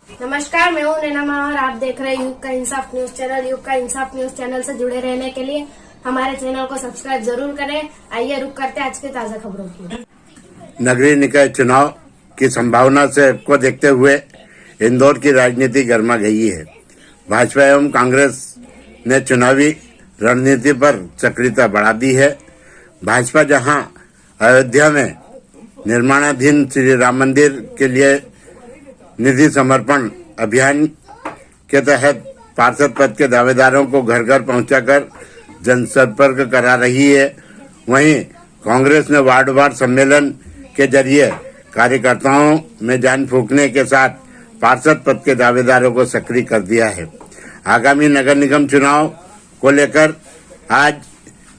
नमस्कार, मैं हूं नैना और आप देख रहे हैं युग का इंसाफ न्यूज चैनल। युग का इंसाफ न्यूज चैनल से जुड़े रहने के लिए हमारे चैनल को सब्सक्राइब जरूर करें। आइए रुक करते हैं आज की ताजा खबरों की। नगरीय निकाय चुनाव की संभावना से को देखते हुए इंदौर की राजनीति गर्मा गई है। भाजपा एवं कांग्रेस ने चुनावी रणनीति पर सक्रियता बढ़ा दी है। भाजपा जहां अयोध्या में निर्माणाधीन श्री राम मंदिर के लिए निधि समर्पण अभियान के तहत पार्षद पद के दावेदारों को घर घर पहुंचाकर जनसंपर्क करा रही है, वहीं कांग्रेस ने वार्डवार सम्मेलन के जरिए कार्यकर्ताओं में जान फूंकने के साथ पार्षद पद के दावेदारों को सक्रिय कर दिया है। आगामी नगर निगम चुनाव को लेकर आज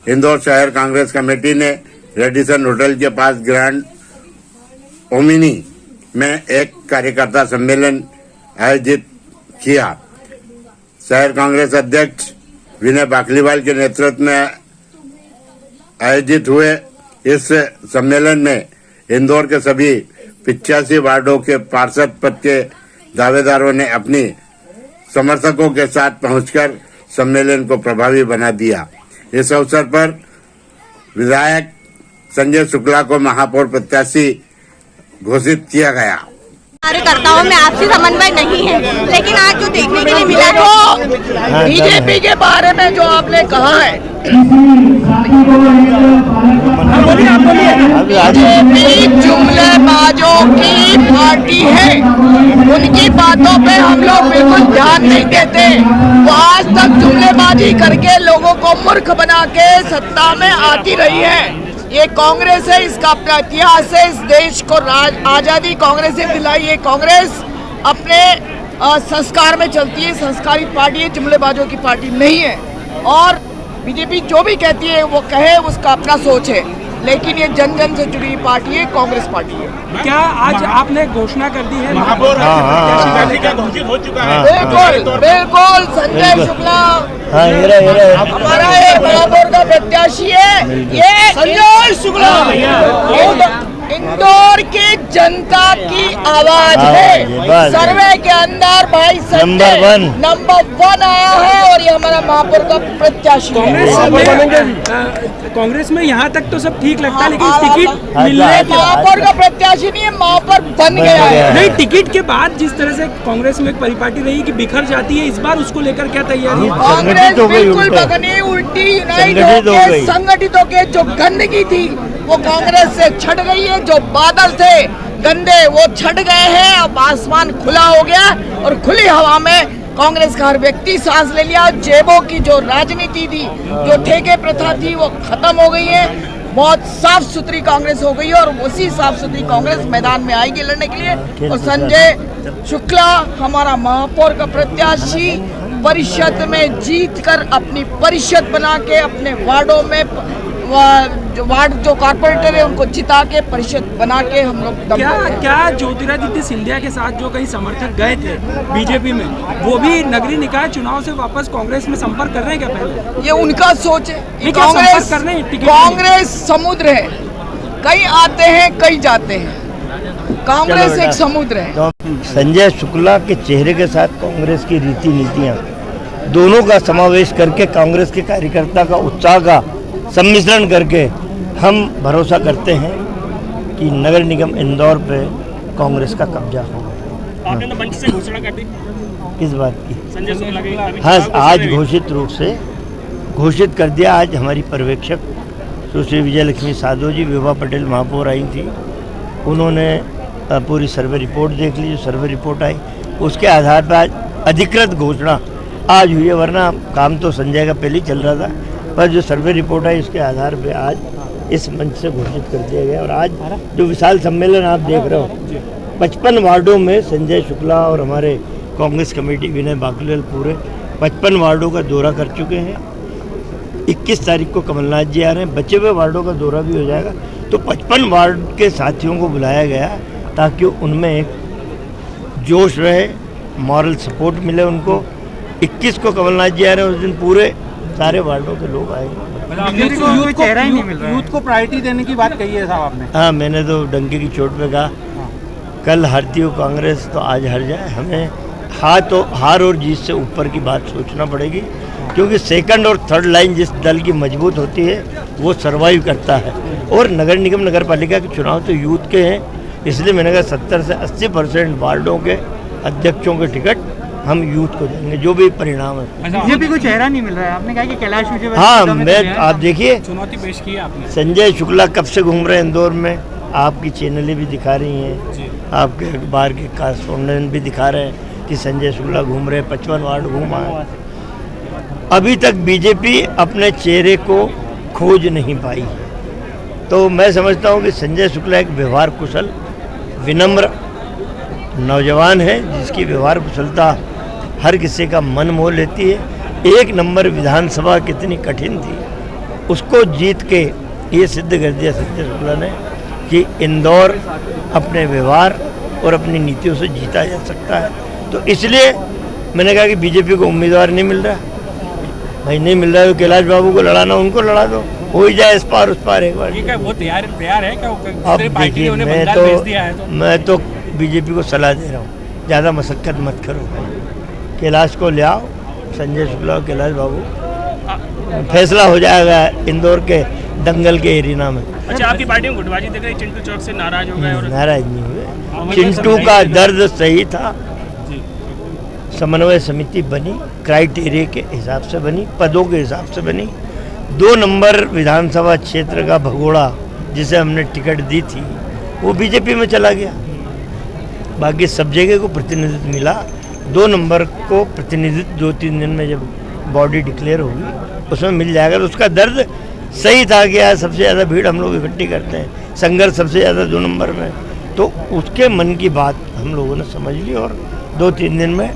इंदौर शहर कांग्रेस कमेटी ने रेडिसन होटल के पास ग्रैंड ओमिनी में एक कार्यकर्ता सम्मेलन आयोजित किया। शहर कांग्रेस अध्यक्ष विनय बाकलीवाल के नेतृत्व में आयोजित हुए इस सम्मेलन में इंदौर के सभी 85 वार्डों के पार्षद पद के दावेदारों ने अपनी समर्थकों के साथ पहुंचकर सम्मेलन को प्रभावी बना दिया। इस अवसर पर विधायक संजय शुक्ला को महापौर प्रत्याशी घोषित किया गया। कार्यकर्ताओं में आपसी समन्वय नहीं है, लेकिन आज जो देखने के लिए मिला तो बीजेपी के बारे में जो आपने कहा है, बीजेपी जुमलेबाजों की पार्टी है। उनकी बातों पे हम लोग बिल्कुल ध्यान नहीं देते। वो आज तक जुमलेबाजी करके लोगों को मूर्ख बना के सत्ता में आती रही है। ये कांग्रेस है, इसका अपना इतिहास है। इस देश को आजादी कांग्रेस ने दिलाई है। कांग्रेस अपने संस्कार में चलती है, संस्कारी पार्टी है, जुमलेबाजों की पार्टी नहीं है। और बीजेपी जो भी कहती है वो कहे, उसका अपना सोच है, लेकिन ये जन जन से जुड़ी पार्टी है, कांग्रेस पार्टी है। क्या आज आपने घोषणा कर दी है? महापौर घोषित हो चुका है। बिल्कुल बिल्कुल, संजय शुक्ला हमारा ये महापौर का प्रत्याशी है। ये संजय शुक्ला इंदौर की जनता की आवाज है। सर्वे के अंदर भाई नंबर 1 आया है और ये हमारा महापौर का प्रत्याशी है। कांग्रेस में यहाँ तक तो सब ठीक लगता है, लेकिन टिकट मिलने महापौर का प्रत्याशी नहीं है, महापौर बन गया है। नहीं, टिकट के बाद जिस तरह से कांग्रेस में एक परिपाटी रही कि बिखर जाती है, इस बार उसको लेकर क्या तैयारी है? कांग्रेस बिल्कुल बगनी उल्टी यूनाइट होकर संगठित होकर जो गंदगी थी वो कांग्रेस से छट गई है। जो बादल थे गंदे वो छट गए हैं। अब आसमान खुला हो गया और खुली हवा में कांग्रेस का हर व्यक्ति सांस ले लिया। जेबों की जो राजनीति थी, जो ठेके प्रथा थी, वो खत्म हो गई है। बहुत साफ सुथरी कांग्रेस हो गई है और उसी साफ सुथरी कांग्रेस मैदान में आएगी लड़ने के लिए। और संजय शुक्ला हमारा महापौर का प्रत्याशी परिषद में जीतकर अपनी परिषद बना के अपने वार्डों में वार्ड जो कॉर्पोरेटर है उनको जिता के परिषद बना के हम लोग क्या ज्योतिरादित्य सिंधिया के साथ जो कई समर्थक गए थे बीजेपी में, वो भी नगरीय निकाय चुनाव से वापस कांग्रेस में संपर्क कर रहे हैं क्या? पहले ये उनका सोच है। कांग्रेस समुद्र है, कई आते हैं कई जाते हैं। कांग्रेस एक समुद्र है। संजय शुक्ला के चेहरे के साथ कांग्रेस की रीति नीतियाँ दोनों का समावेश करके कांग्रेस के कार्यकर्ता का उत्साह का सम्मिश्रण करके हम भरोसा करते हैं कि नगर निगम इंदौर पे कांग्रेस का कब्जा होगा। आपने तो मंच से घोषणा कर दी किस बात की? संजय शुक्ला की। हाँ, आज घोषित रूप से घोषित कर दिया। आज हमारी पर्यवेक्षक सुश्री विजयलक्ष्मी साधो जी, विभा पटेल महापौर आई थी, उन्होंने पूरी सर्वे रिपोर्ट देख ली। जो सर्वे रिपोर्ट आई उसके आधार पर आज अधिकृत घोषणा आज हुई है, वरना काम तो संजय का पहले ही चल रहा था, पर जो सर्वे रिपोर्ट आई उसके आधार पे आज इस मंच से घोषित कर दिया गया। और आज जो विशाल सम्मेलन आप देख रहे हो, 55 वार्डों में संजय शुक्ला और हमारे कांग्रेस कमेटी विनय बाकलीवाल पूरे 55 वार्डों का दौरा कर चुके हैं। 21 तारीख को कमलनाथ जी आ रहे हैं, बचे हुए वार्डों का दौरा भी हो जाएगा। तो 55 वार्ड के साथियों को बुलाया गया ताकि उनमें एक जोश रहे, मॉरल सपोर्ट मिले उनको। 21 को कमलनाथ जी आ रहे हैं, उस दिन पूरे सारे वार्डों के लोग आएंगे। यूथ को प्रायोरिटी देने की बात कही है साहब आपने। हाँ, मैंने तो डंके की चोट पे कहा कल हारती हो कांग्रेस तो आज हार जाए, हमें हार और जीत से ऊपर की बात सोचना पड़ेगी, क्योंकि सेकंड और थर्ड लाइन जिस दल की मजबूत होती है वो सरवाइव करता है। और नगर निगम नगर पालिका के चुनाव तो यूथ के हैं, इसलिए मैंने कहा 70 से 80% वार्डों के अध्यक्षों के टिकट हम यूथ को देंगे, जो भी परिणाम है। बीजेपी को चेहरा नहीं मिल रहा है, आपने कहा कि कैलाश विजयवर्गीय हाँ, मैं आप देखिए चुनौती पेश की है आपने। संजय शुक्ला कब से घूम रहे हैं इंदौर में, आपकी चैनलें भी दिखा रही हैं, आपके अखबार के कॉरेस्पॉन्डेंट भी दिखा रहे हैं कि संजय शुक्ला घूम रहे हैं, 55 वार्ड घूमा है। अभी तक बीजेपी अपने चेहरे को खोज नहीं पाई। तो मैं समझता हूँ कि संजय शुक्ला एक व्यवहार कुशल विनम्र नौजवान है, जिसकी व्यवहार कुशलता हर किसी का मन मोह लेती है। 1 नंबर विधानसभा कितनी कठिन थी, उसको जीत के ये सिद्ध कर दिया संजय शुक्ला ने कि इंदौर अपने व्यवहार और अपनी नीतियों से जीता जा सकता है। तो इसलिए मैंने कहा कि बीजेपी को उम्मीदवार नहीं मिल रहा, भाई नहीं मिल रहा है तो कैलाश बाबू को लड़ाना, उनको लड़ा दो, हो ही जाए इस पार उस पार एक बार। ठीक है, वो तैयार है क्या? अब देखिए, मैं तो बीजेपी को सलाह दे रहा हूँ, ज़्यादा मशक्क़त मत करो, कैलाश को ले आओ, संजय शुक्ला और कैलाश बाबू, फैसला हो जाएगा इंदौर के दंगल के एरिना में। अच्छा, आपकी पार्टी में गुटबाजी देख रही, चिंटू चौक से नाराज हो गए और नाराज नहीं हुए, चिंटू का दर्द सही था। समन्वय समिति बनी, क्राइटेरिया के हिसाब से बनी, पदों के हिसाब से बनी। 2 नंबर विधानसभा क्षेत्र का भगोड़ा जिसे हमने टिकट दी थी वो बीजेपी में चला गया, बाकी सब जगह को प्रतिनिधित्व मिला। 2 नंबर को प्रतिनिधित्व 2-3 दिन में जब बॉडी डिक्लेयर होगी उसमें मिल जाएगा। तो उसका दर्द सही था कि यार सबसे ज़्यादा भीड़ हम लोग इकट्ठी करते हैं, संघर्ष सबसे ज़्यादा 2 नंबर में, तो उसके मन की बात हम लोगों ने समझ ली और 2-3 दिन में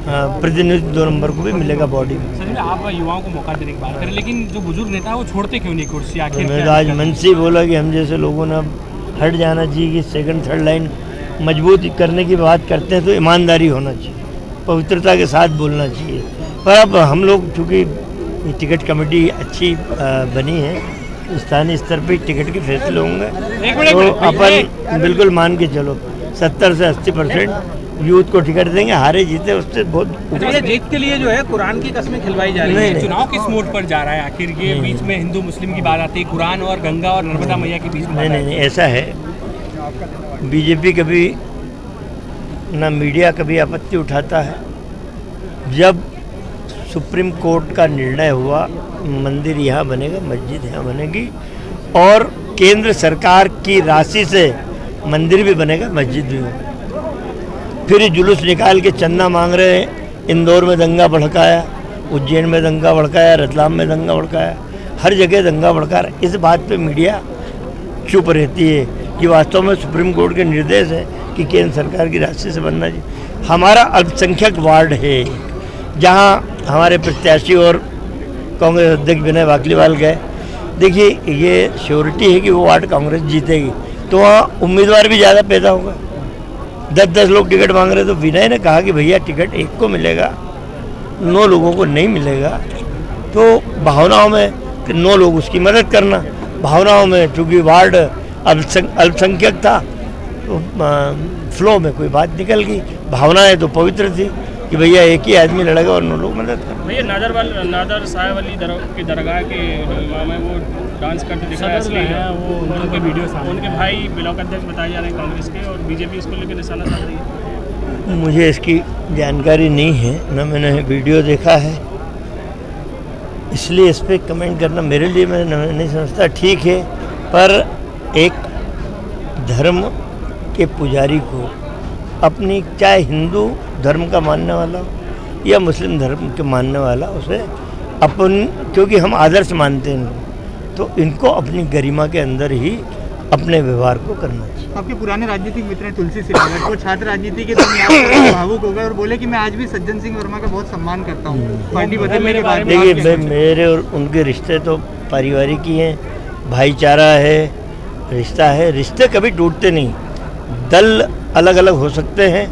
प्रतिनिधित्व 2 नंबर को भी मिलेगा बॉडी में। सर, आप युवाओं को मौका देने की बात करें, लेकिन जो बुजुर्ग नेता है वो छोड़ते क्यों नहीं कुर्सी? आखिर मैं तो आज मन से ही बोला कि हम जैसे लोगों ने अब हट जाना चाहिए, कि सेकंड थर्ड लाइन मजबूत करने की बात करते हैं तो ईमानदारी होना चाहिए, पवित्रता के साथ बोलना चाहिए। पर अब हम लोग चूँकि टिकट कमेटी अच्छी बनी है, स्थानीय स्तर पर टिकट के फैसले होंगे, तो अपन बिल्कुल मान के चलो 70 से 80% यूथ को टिकट देंगे, हारे जीते उससे बहुत। ये जीत के लिए जो है कुरान की कस्में खिलवाई जा रही है। चुनाव किस मोड पर जा रहा है आखिर? ये बीच में हिंदू मुस्लिम की बात आती है, कुरान और गंगा और नर्मदा मैया के बीच में। नहीं, ऐसा है, बीजेपी कभी ना मीडिया कभी आपत्ति उठाता है। जब सुप्रीम कोर्ट का निर्णय हुआ मंदिर यहाँ बनेगा, मस्जिद यहाँ बनेगी और केंद्र सरकार की राशि से मंदिर भी बनेगा, मस्जिद भी होगा, फिर जुलूस निकाल के चंदा मांग रहे हैं। इंदौर में दंगा भड़काया, उज्जैन में दंगा भड़काया, रतलाम में दंगा भड़काया, हर जगह दंगा भड़का रहा है। इस बात पे मीडिया चुप रहती है कि वास्तव में सुप्रीम कोर्ट के निर्देश है कि केंद्र सरकार की राशि से बनना चाहिए। हमारा अल्पसंख्यक वार्ड है, जहां हमारे प्रत्याशी और कांग्रेस अध्यक्ष विनय वाकलीवाल गए। देखिए, ये श्योरिटी है कि वो वार्ड कांग्रेस जीतेगी, तो वहाँ उम्मीदवार भी ज़्यादा पैदा होगा। 10-10 लोग टिकट मांग रहे, तो विनय ने कहा कि भैया टिकट एक को मिलेगा, 9 लोगों को नहीं मिलेगा। तो भावनाओं में 9 लोग उसकी मदद करना, भावनाओं में चूँकि वार्ड अल्पसंख्यक था तो फ्लो में कोई बात निकल गई। भावनाएं तो पवित्र थी कि भैया एक ही आदमी लड़ेगा और 9 लोग मदद कर। भैया नादर साहब अली की दरगाह के में वो डांस करते दिख रहे हैं, वो उनके वीडियो, उनके भाई ब्लॉक अध्यक्ष बताए जा रहे हैं कांग्रेस के, और बीजेपी इसको लेकर निशाना साध रही है। मुझे इसकी जानकारी नहीं है, न मैंने वीडियो देखा है, इसलिए इस पर कमेंट करना मेरे लिए मैं नहीं समझता ठीक है। पर एक धर्म के पुजारी को अपनी, चाहे हिंदू धर्म का मानने वाला हो या मुस्लिम धर्म के मानने वाला, उसे अपन, क्योंकि हम आदर्श मानते हैं, तो इनको अपनी गरिमा के अंदर ही अपने व्यवहार को करना चाहिए। आपके पुराने राजनीतिक मित्र हैं तुलसी सिलावट, वो छात्र राजनीति के दरमियान भावुक हो गए और बोले कि मैं आज भी सज्जन सिंह वर्मा का बहुत सम्मान करता हूँ पार्टी बदलने के बाद। देखिए, मेरे और उनके रिश्ते तो पारिवारिक ही हैं, भाईचारा है, रिश्ता है, रिश्ते कभी टूटते नहीं। दल अलग अलग हो सकते हैं,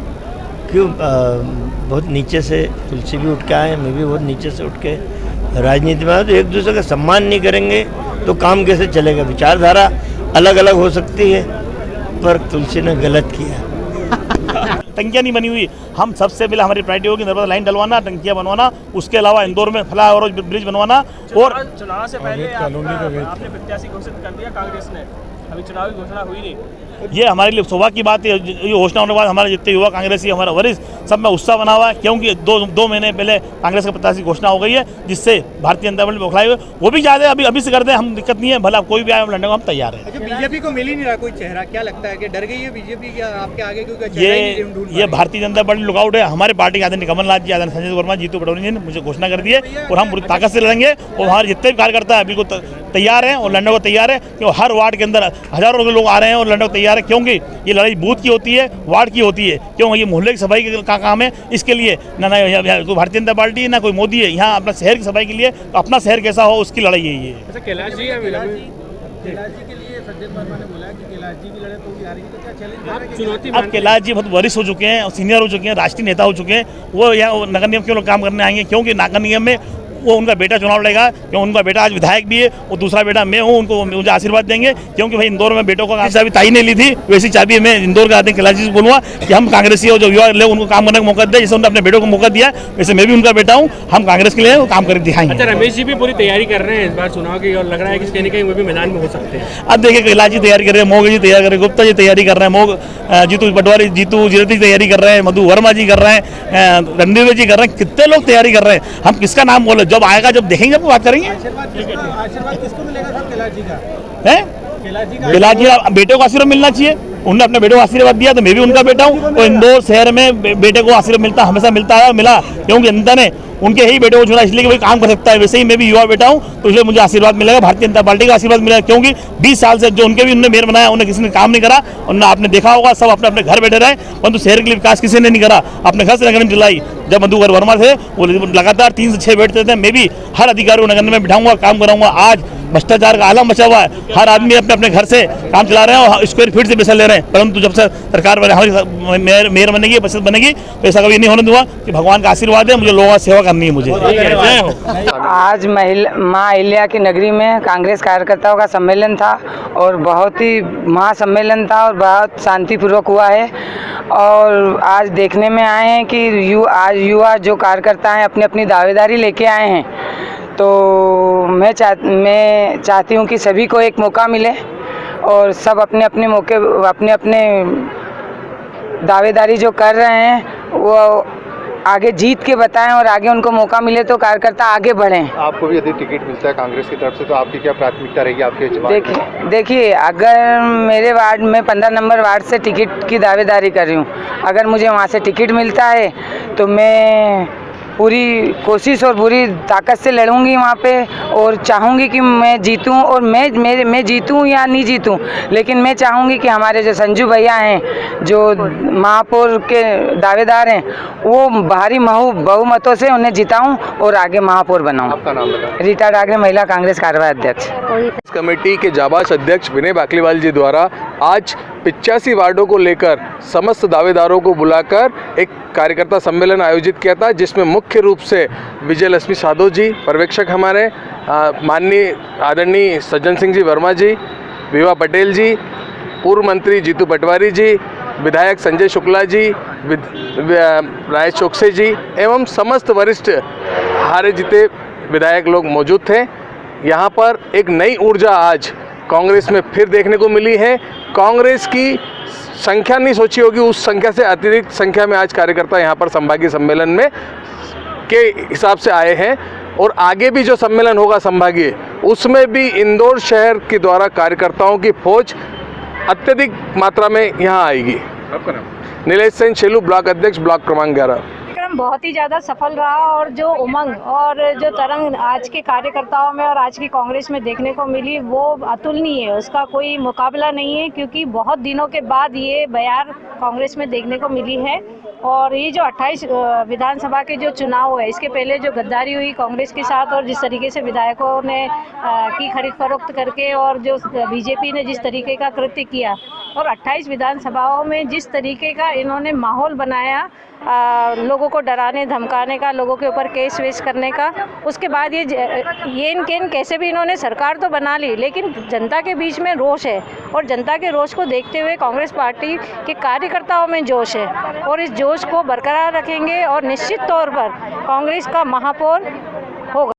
क्यों बहुत नीचे से तुलसी भी उठ के आए, मैं भी बहुत नीचे से उठ के राजनीति में आए, तो एक दूसरे का सम्मान नहीं करेंगे तो काम कैसे चलेगा। विचारधारा अलग अलग हो सकती है, पर तुलसी ने गलत किया। टंकियाँ नहीं बनी हुई, हम सबसे पहले हमारी प्रायोरिटी होगी नर्मदा लाइन डलवाना, टंकियाँ बनवाना, उसके अलावा इंदौर में फ्लाई ब्रिज बनवाना। और चुनाव से पहले आपने प्रत्याशी घोषित कर दिया कांग्रेस ने, अभी चुनाव की घोषणा हुई नहीं। ये हमारे लिए सौभाग्य की बात है। ये घोषणा होने के बाद हमारे जितने युवा कांग्रेसी, हमारा वरिष्ठ सब में उत्साह बना हुआ है, क्योंकि दो महीने पहले कांग्रेस के प्रत्याशी घोषणा हो गई है, जिससे भारतीय जनता पार्टी बौखलाई हुई। वो भी ज्यादा अभी से कर दें, हम दिक्कत नहीं है, भला कोई भी आए लड़ने को हम तैयार हैं। बीजेपी को मिल ही नहीं रहा कोई चेहरा, क्या लगता है कि डर गई है बीजेपी क्या आपके आगे, क्योंकि ये भारतीय जनता पार्टी लुकआउट है। हमारे पार्टी के आदरणीय कमलनाथ जी, आदरणीय संजय वर्मा, जीतू पटवारी जी ने मुझे घोषणा कर दी है और हम पूरी ताकत से लड़ेंगे। और हमारे जितने भी कार्यकर्ता है बिल्कुल तैयार हैं और लड़ने को तैयार है, क्योंकि हर वार्ड के अंदर हजारों लोग आ रहे हैं और लड़ने को तैयार है, क्योंकि ये लड़ाई बूथ की होती है, वार्ड की होती है। क्यों? ये मोहल्ले की सफाई का काम है। इसके लिए ना कोई भारतीय जनता पार्टी ना कोई मोदी है, यहाँ अपना शहर की सफाई के लिए अपना शहर कैसा हो उसकी लड़ाई यही है। अच्छा, कैलाश जी अब कैलाश जी बहुत वरिष्ठ हो चुके हैं, सीनियर हो चुके हैं, राष्ट्रीय नेता हो चुके हैं। वो यहाँ नगर निगम के लोग काम करने आएंगे, क्योंकि नगर निगम में वो उनका बेटा चुनाव लड़ेगा, क्योंकि उनका बेटा आज विधायक भी है और दूसरा बेटा मैं हूँ। उनको मुझे आशीर्वाद देंगे, क्योंकि भाई इंदौर में बेटों को चाबी ताई ने ली थी, वैसी चाबी मैं इंदौर के आदमी कैलाश जी से बोलूँगा कि हम कांग्रेसी हो, जो युवा लोग उनको काम करने का मौका दे, जैसे उन्होंने अपने बेटों को मौका दिया, वैसे मैं भी उनका बेटा हूँ। हम कांग्रेस के लिए काम करके दिखाएंगे। अच्छा, रमेश जी भी पूरी तैयारी कर रहे हैं इस बार चुनाव की और लग रहा है कि कहीं ना कहीं वो भी मैदान में हो सकते हैं। अब देखिए, कैलाश जी तैयारी कर रहे हैं, मोग जी तैयारी कर रहे हैं, गुप्ता जी तैयारी कर रहे हैं, जीतू पटवारी, जीतू जीरती तैयारी कर रहे हैं, मधु वर्मा जी कर रहे हैं, रणदीप जी कर रहे हैं, कितने लोग तैयारी कर रहे हैं। हम किसका नाम बोले, जब आएगा जब देखेंगे जब बात करेंगे। आशीर्वाद किसको मिलेगा सर कैलाश जी का? है कैलाश जी बेटे को आशीर्वाद मिलना चाहिए। उन्होंने अपने बेटे को आशीर्वाद दिया तो मैं भी उनका बेटा हूँ। और इंदौर शहर में बेटे को आशीर्वाद मिलता, हमेशा मिलता है, मिला, क्योंकि जनता ने उनके ही बेटे को चुना, इसलिए कि वही काम कर सकता है। वैसे ही मैं भी युवा बेटा हूँ, तो इसलिए मुझे आशीर्वाद मिलेगा, भारतीय जनता पार्टी का आशीर्वाद मिलेगा, क्योंकि 20 साल से जो उनके भी उन्होंने मेयर बनाया, उन्हें किसी ने काम नहीं करा। और ना आपने देखा होगा, सब अपने अपने घर बैठे रहे, परंतु शहर के लिए विकास किसी ने नहीं करा। अपने घर से नगर निगम चलाई। जब मधु वर्मा थे वो लगातार 3 से 6 बैठते थे। मैं भी हर अधिकारी को नगर निगम में बिठाऊंगा, काम कराऊंगा। आज भ्रष्टाचार का आलम मचा हुआ है, हर आदमी अपने अपने घर से काम चला रहे हैं और स्क्वायर फीट से पैसा ले रहे हैं। परंतु जब से सरकार हमारी मेयर बनेगी, परिषद बनेगी, तो ऐसा कभी नहीं होने दूंगा। कि भगवान का आशीर्वाद है, मुझे लोगों की सेवा करनी है। मुझे आज माँ अहिल्या की नगरी में कांग्रेस कार्यकर्ताओं का सम्मेलन था और बहुत ही महासम्मेलन था और बहुत शांतिपूर्वक हुआ है। और आज देखने में आए हैं कि आज युवा जो कार्यकर्ता हैं अपनी अपनी दावेदारी लेके आए हैं। तो मैं चाहती हूँ कि सभी को एक मौका मिले और सब अपने अपने मौके अपने दावेदारी जो कर रहे हैं वो आगे जीत के बताएं और आगे उनको मौका मिले तो कार्यकर्ता आगे बढ़ें। आपको भी यदि टिकट मिलता है कांग्रेस की तरफ से तो आपकी क्या प्राथमिकता रहेगी आपके? देखिए, अगर मेरे वार्ड में 15 नंबर वार्ड से टिकट की दावेदारी कर रही हूँ, अगर मुझे वहाँ से टिकट मिलता है तो मैं पूरी कोशिश और पूरी ताकत से लड़ूंगी वहाँ पे और चाहूँगी कि मैं जीतूँ। और मैं जीतूँ या नहीं जीतूँ, लेकिन मैं चाहूँगी कि हमारे जो संजू भैया हैं, जो महापौर के दावेदार हैं, वो भारी बहुमतों से उन्हें जिताऊँ और आगे महापौर बनाऊँ। आपका नाम बताएं। रीता डागरे, महिला कांग्रेस कार्यवाही अध्यक्ष। कमेटी के जाबाज अध्यक्ष विनय बाकलीवाल जी द्वारा आज 85 वार्डों को लेकर समस्त दावेदारों को बुलाकर एक कार्यकर्ता सम्मेलन आयोजित किया था, जिसमें मुख्य रूप से विजय लक्ष्मी साधो जी, पर्यवेक्षक हमारे माननीय आदरणीय सज्जन सिंह जी वर्मा जी, विभा पटेल जी, पूर्व मंत्री जीतू पटवारी जी, विधायक संजय शुक्ला जी, राजेश चोकसे जी एवं समस्त वरिष्ठ हारे जीते विधायक लोग मौजूद थे। यहाँ पर एक नई ऊर्जा आज कांग्रेस में फिर देखने को मिली है। कांग्रेस की संख्या नहीं सोची होगी, उस संख्या से अतिरिक्त संख्या में आज कार्यकर्ता यहाँ पर संभागीय सम्मेलन में के हिसाब से आए हैं। और आगे भी जो सम्मेलन होगा संभागीय, उसमें भी इंदौर शहर के द्वारा कार्यकर्ताओं की फौज अत्यधिक मात्रा में यहाँ आएगी। आपका नाम? नीलेश सेन, शेलू, ब्लॉक अध्यक्ष, ब्लॉक क्रमांक 11। बहुत ही ज़्यादा सफल रहा और जो उमंग और जो तरंग आज के कार्यकर्ताओं में और आज की कांग्रेस में देखने को मिली वो अतुलनीय है, उसका कोई मुकाबला नहीं है। क्योंकि बहुत दिनों के बाद ये बयार कांग्रेस में देखने को मिली है। और ये जो 28 विधानसभा के जो चुनाव है, इसके पहले जो गद्दारी हुई कांग्रेस के साथ और जिस तरीके से विधायकों ने की खरीद फरोख्त करके और जो बीजेपी ने जिस तरीके का कृत्य किया, और 28 विधानसभाओं में जिस तरीके का इन्होंने माहौल बनाया, लोगों को डराने धमकाने का, लोगों के ऊपर केस वेस करने का, उसके बाद ये कैसे भी इन्होंने सरकार तो बना ली, लेकिन जनता के बीच में रोष है और जनता के रोष को देखते हुए कांग्रेस पार्टी के कार्यकर्ताओं में जोश है और इस जोश को बरकरार रखेंगे और निश्चित तौर पर कांग्रेस का महापौर होगा।